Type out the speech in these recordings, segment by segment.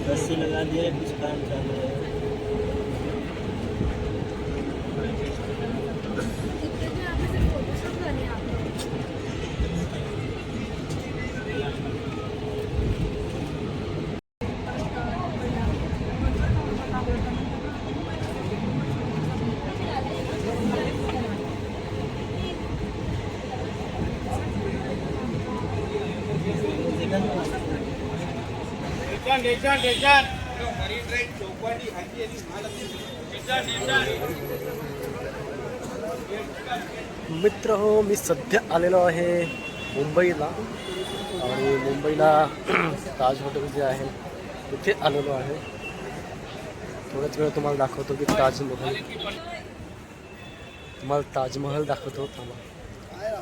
रस्सी लगा दिया, कुछ काम चालू है। मित्र हो, मी सध्या आलेलो आहे मुंबईला आणि मुंबईला ताज हॉटेल जे आहे तिथे आलेलो आहे। थोड्याच वेळ तुम्हाला दाखवतो की ताजमहल, तुम्हाला ताजमहल दाखवतो। थांबा,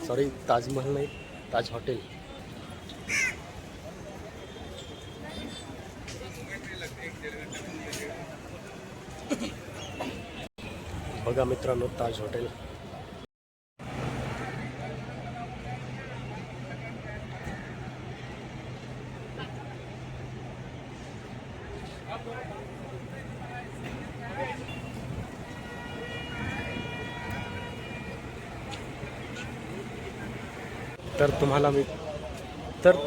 सॉरी ताजमहल नाही, ताज हॉटेल। बघा मित्रांनो, ताज हॉटेल। तर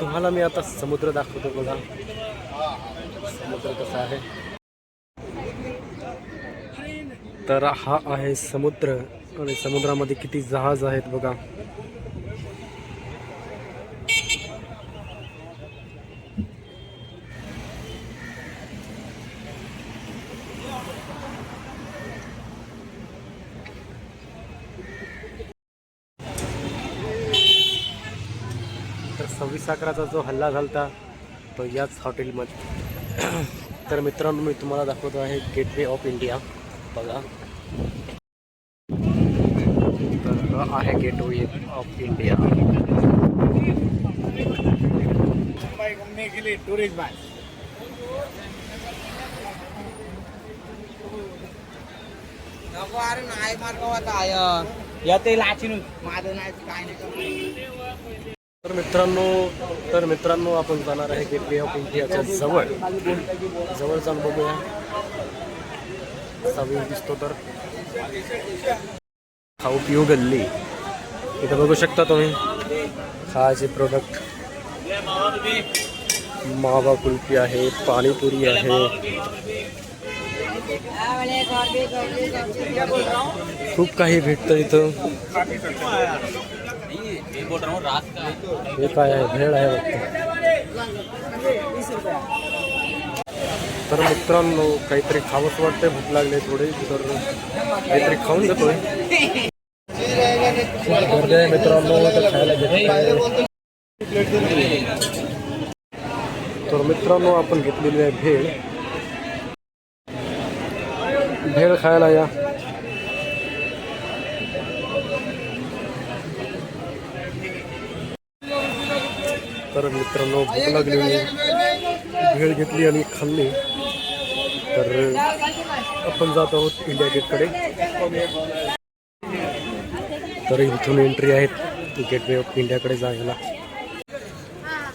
तुम्हाला मी आता समुद्र दाखवतो। बघा समुद्र कसा आहे। तर हा आहे समुद्र आणि समुद्रामध्ये किती जहाज आहेत बघा। तर 26/11चा जो हल्ला झालता तो याच हॉटेलमध्ये। तर मित्रांनो, मी तुम्हाला दाखवतो आहे गेटवे ऑफ इंडिया। बघा, तर हा आहे गेटवे ऑफ इंडिया। मुंबई घूमने के लिए टूरिस्ट बस। नको अरे नाही मार्गावर आय येते लाचीन माझं नाही काय नाही। तर मित्रांनो आपण जाणार आहे गेटवे ऑफ इंडियाच्या जवळ जाऊन बघूया कसा व्ह्यू दिसतो। तर खाऊ पिऊ गल्ली इथं बघू शकता तुम्ही, खायचे प्रोडक्ट, मावा कुल्फी आहे, पाणीपुरी आहे, खूप काही भेटतं इथं। हे काय आहे, भेळ आहे वाटतं। तर मित्रांनो, काहीतरी खावंच वाटतंय, भूक लागली थोडी, तर काहीतरी खाऊन घेतोय। गर्दी आहे मित्रांनो, तर खायला घेतलं। तर मित्रांनो, आपण घेतलेली आहे भेळ खायला या। तर मित्रांनो, भूक लागलेली, भेळ घेतली आणि खाल्ली। तर आपण जात आहोत इंडिया गेटकडे। तर इथून एंट्री आहेत गेटवे ऑफ इंडियाकडे जायला।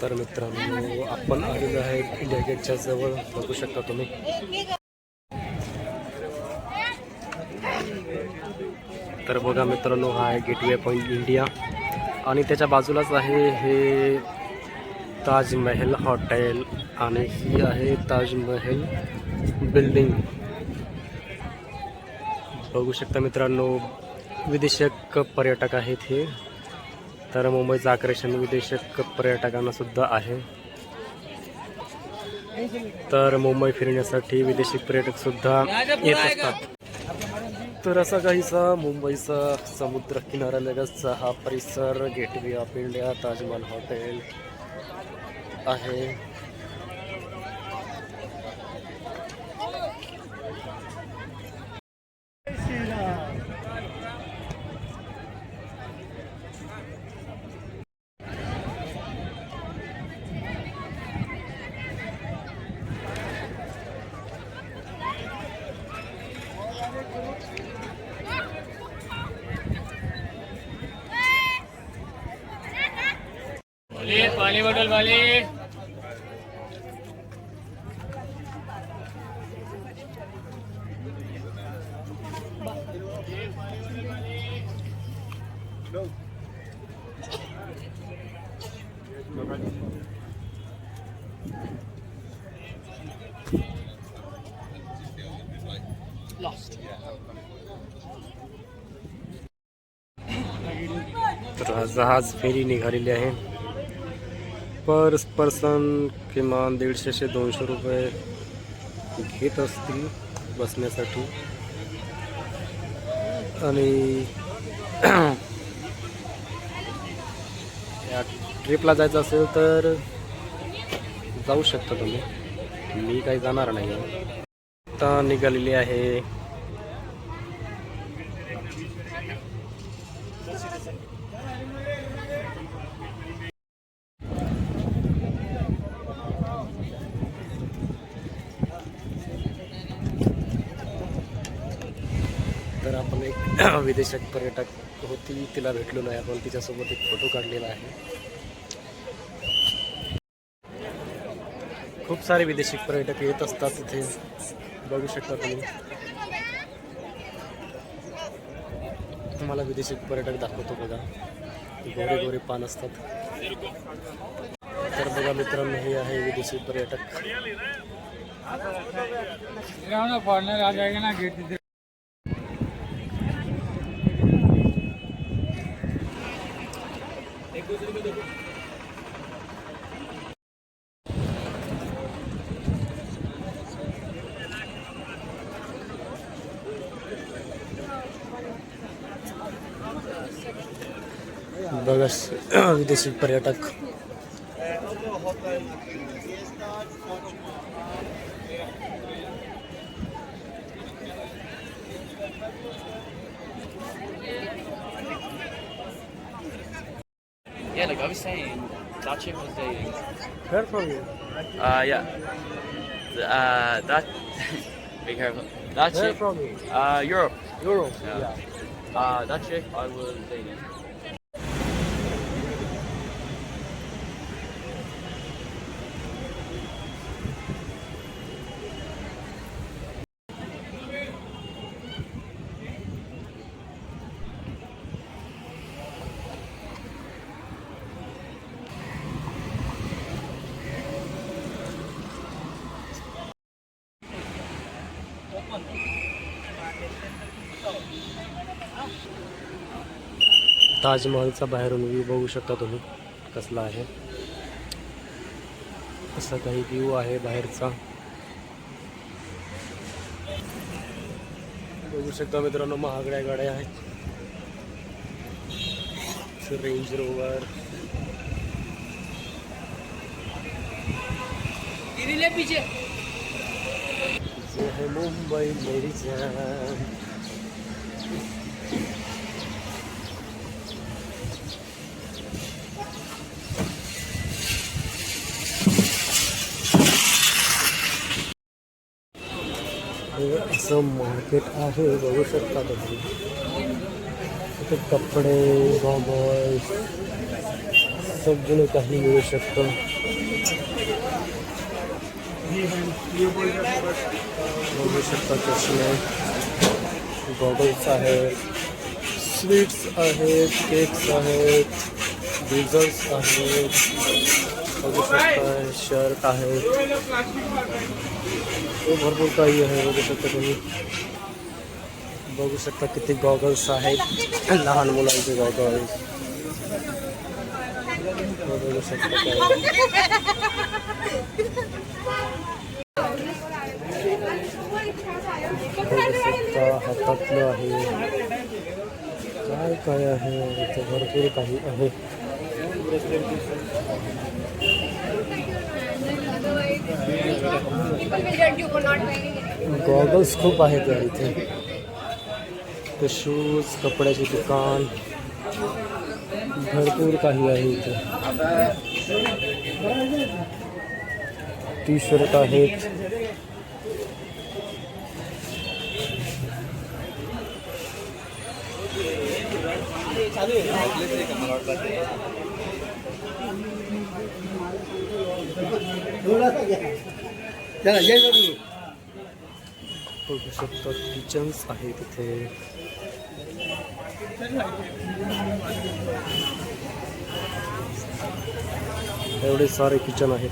तर मित्रांनो, आपण आलेलो आहे इंडिया गेटच्या जवळ, बघू शकता तुम्ही। तर बघा मित्रांनो, हा आहे गेटवे ऑफ इंडिया आणि त्याच्या बाजूलाच आहे हे ताजमहल हॉटेल आणि ही आहे ताजमहल बिल्डिंग। बघू शकता मित्रांनो, विदेशक पर्यटक आहेत हे। तर मुंबईचं आकर्षण विदेशक पर्यटकांना सुद्धा आहे। तर मुंबई फिरण्यासाठी विदेशी पर्यटक सुद्धा येत असतात। तर असा काहीसा मुंबईचा समुद्र किनाऱ्यालगतचा हा परिसर gateway of India Taj Mahal hotel आहे। पानी बॉटल वाले तर जहाज फेरी निघालेली आहे. पर पर्सन किमान 150 ते 200 रुपये घेत असतील बसण्यासाठी. आणि या ट्रिपला जायचं असेल तर जाऊ शकता तुम्ही. मी काही जाणार नाही. आता निघालेली आहे तर आपण एक विदेशी पर्यटक होती, तिला भेटलो नाही आपण. तिच्यासोबत एक फोटो काढलेला आहे. खूप सारे विदेशी पर्यटक येत असतात इथे, बघू शकता तुम्ही. तुम्हाला विदेशी पर्यटक दाखवतो बघा. गोरे गोरे पान असतात. तर बघा मित्रांनो, हे आहे विदेशी पर्यटक. फॉरनर आ जाएगा ना गेट से. बघा विदेशी पर्यटक. Yeah, like I was saying, that chick was dating. Where from you? Yeah. That. Be careful. That Where chick. from you? Europe. Europe. Yeah. Yeah. That chick I was dating. ताजमहलचा बाहेरून view बघू शकता तुम्ही कसला आहे. असा काही view आहे बाहेरचा, बघू शकता मित्रांनो. महागड्या गाड्या आहेत. Range rover. पीछे ये है मुंबई मेरी जान. असं मार्केट आहे, बघू शकता तुम्ही. इथे कपडे, गॉगल्स सगळं काही मिळू शकतं. बघू शकता चष्मे, गॉगल्स आहेत, स्वीट्स आहेत, केक्स आहेत, डिझर्ट्स आहेत. बघू शकता शर्ट आहेत. भरपूर काही आहे, बघू शकता तुम्ही. बघू शकता किती गॉगल्स आहेत, लहान मुलांचे गॉगल्स. बघू शकता काय बघू शकता हातातलं आहे. काय काय आहे इथे, भरपूर काही आहे. गॉगल्स खूप आहेत यार इथे. ते शूज, कपड्याचे दुकान, भरपूर काही आहे इथे. टी शर्ट आहेत. बघू शकता किचन्स आहे तिथे. एवढे सारे किचन आहेत.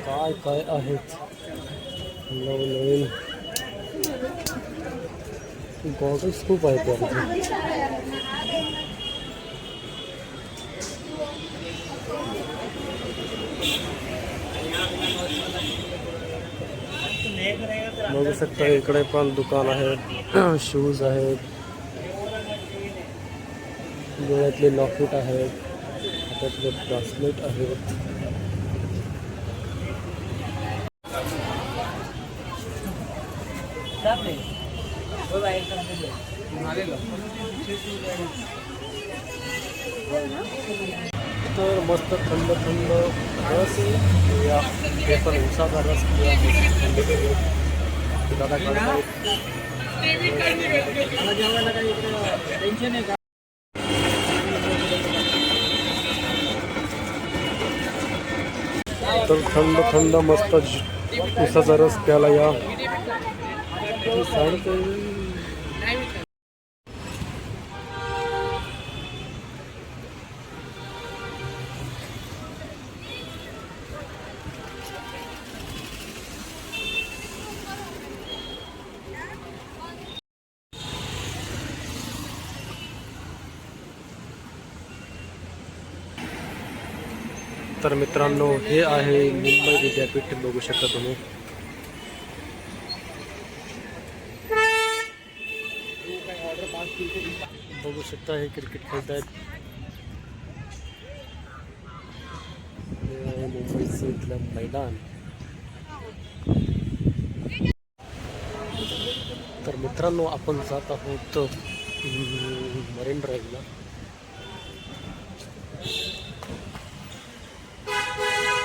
काय काय आहेत नवनवीन गॉगल्स खूप आहेत त्यामध्ये. बघू शकता इकडे पण दुकान आहे. शूज आहेत, डोळ्यातले लॉकेट आहेत, हातातले ब्रासलेट आहेत. तर मस्त थंड थंड रस या हे पण उसाचा रस दादा काढतायत. तर थंड थंड मस्त उसाचा रस प्याला या. तर मित्रांनो हे आहे मुंबई विद्यापीठ. बघू शकता तुम्ही. बघू शकता हे क्रिकेट खेळत आहेत. हे आहे मुंबईचं इथलं मैदान. तर मित्रांनो आपण जात आहोत मरीन ड्राईव्हला.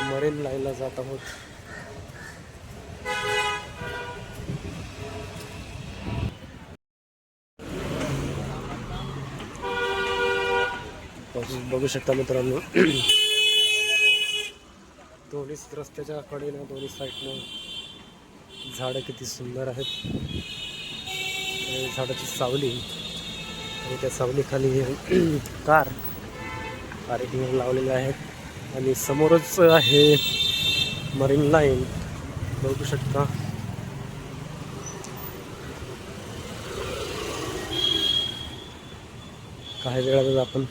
मरीन लाईनला जात आहोत. बघू शकता मित्रांनो दोन्ही रस्त्याच्या कडेनं दोन्ही साईडनं झाडं किती सुंदर आहेत. झाडाची सावली आणि त्या सावलीखाली कार पार्किंग लावलेले आहेत. आणि समोरच आहे मरीन लाईन. बघू शकता. काही वेळातच आपण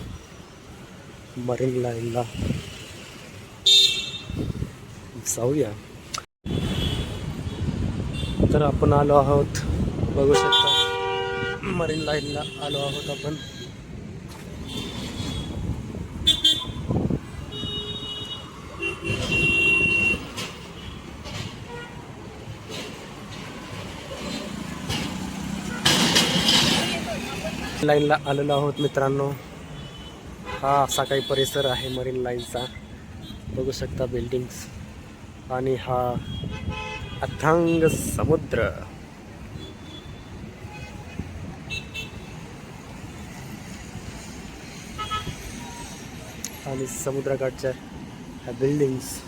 मरीन लाईनला जाऊया. तर आपण आलो आहोत. बघू शकता मरीन लाईनला आलो आहोत आपण. लाईनला आलेलो आहोत मित्रांनो. हा असा काही परिसर आहे मरीन लाईनचा. बघू शकता बिल्डिंग्स आणि हा अथांग समुद्र. आणि समुद्रकाठच्या ह्या बिल्डिंग्स.